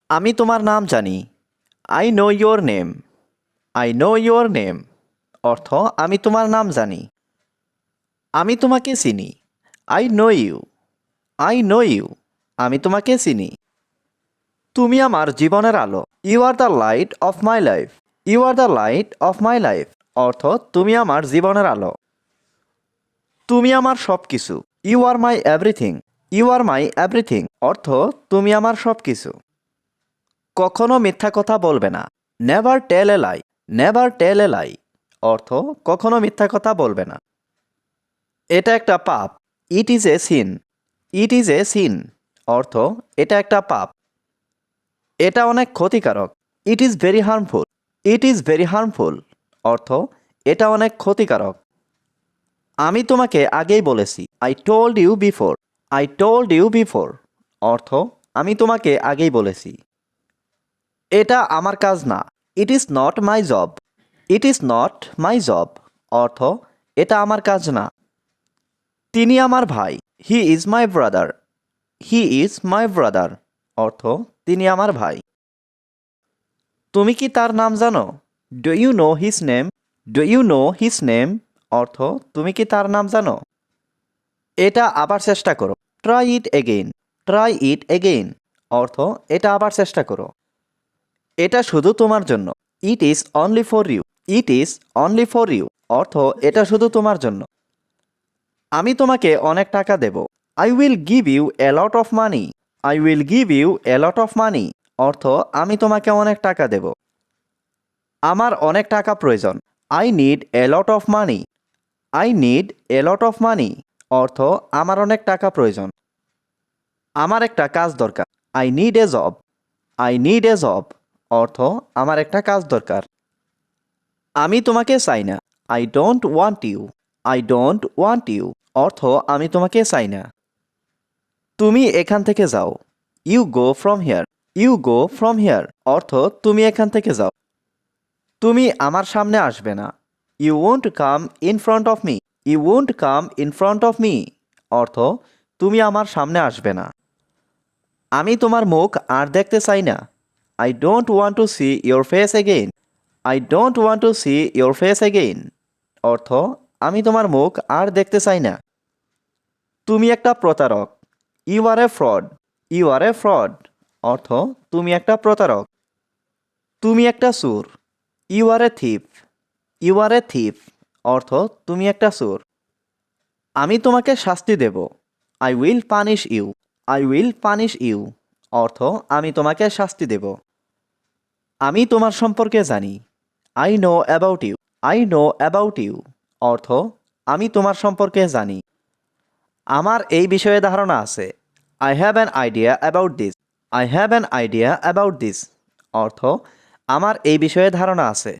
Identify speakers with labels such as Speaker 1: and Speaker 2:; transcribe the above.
Speaker 1: আমি তোমার নাম জানি। I know your name. I know your name অর্থ আমি তোমার নাম জানি। আমি তোমাকে চিনি। I know you. I know you আমি তোমাকে চিনি। তুমি আমার জীবনের আলো। You are the light of my life. You are the light of my life অর্থ তুমি আমার জীবনের আলো। তুমি আমার সব কিছু। You are my everything. You are my everything অর্থ তুমি আমার সব কিছু। কখনো মিথ্যা কথা বলবে না। নেভার টেল এ লাই। নেভার টেল এ লাই অর্থ কখনো মিথ্যা কথা বলবে না। এটা একটা পাপ। It is a sin. It is a sin অর্থ এটা একটা পাপ। এটা অনেক ক্ষতিকারক। It is very harmful. It is very harmful অর্থ এটা অনেক ক্ষতিকারক। আমি তোমাকে আগেই বলেছি। I told you before. I told you before অর্থ আমি তোমাকে আগেই বলেছি। এটা আমার কাজ না। It is not my job. It is not my job অর্থ এটা আমার কাজ না। তিনি আমার ভাই। হি is my brother. He is my brother অর্থ তিনি আমার ভাই। তুমি কি তার নাম জানো? Do you know his name? Do you know his name অর্থ তুমি কি তার নাম জানো? এটা আবার চেষ্টা করো। Try it again. Try it again অর্থ এটা আবার চেষ্টা করো। এটা শুধু তোমার জন্য। It is only for you. It is only for you অর্থ এটা শুধু তোমার জন্য। আমি তোমাকে অনেক টাকা দেব। I will give you a lot of money. I will give you a lot of money অর্থ আমি তোমাকে অনেক টাকা দেব। আমার অনেক টাকা প্রয়োজন। I need a lot of money. I need a lot of money অর্থ আমার অনেক টাকা প্রয়োজন। আমার একটা কাজ দরকার। I need a job. I need a job অর্থ আমার একটা কাজ দরকার। আমি তোমাকে চাই না। I don't want you. I don't want you অর্থ আমি তোমাকে চাই না। তুমি এখান থেকে যাও। You go from here. You go from here অর্থ তুমি এখান থেকে যাও। তুমি আমার সামনে আসবে না। You won't come in front of me. You won't come in front of me অর্থ তুমি আমার সামনে আসবে না। আমি তোমার মুখ আর দেখতে চাই না। I don't want to see your face again. I don't want to see your face again অর্থ আমি তোমার মুখ আর দেখতে চাই না। তুমি একটা প্রতারক। You are a fraud. You are a fraud অর্থ তুমি একটা প্রতারক। তুমি একটা চোর। You are a thief. You are a thief অর্থ তুমি একটা চোর। আমি তোমাকে শাস্তি দেব। I will punish you. I will punish you অর্থ আমি তোমাকে শাস্তি দেব। আমি তোমার সম্পর্কে জানি। I know about you. I know about you অর্থ আমি তোমার সম্পর্কে জানি। আমার এই বিষয়ে ধারণা আছে। I have an idea about this. I have an idea about this অর্থ আমার এই বিষয়ে ধারণা আছে।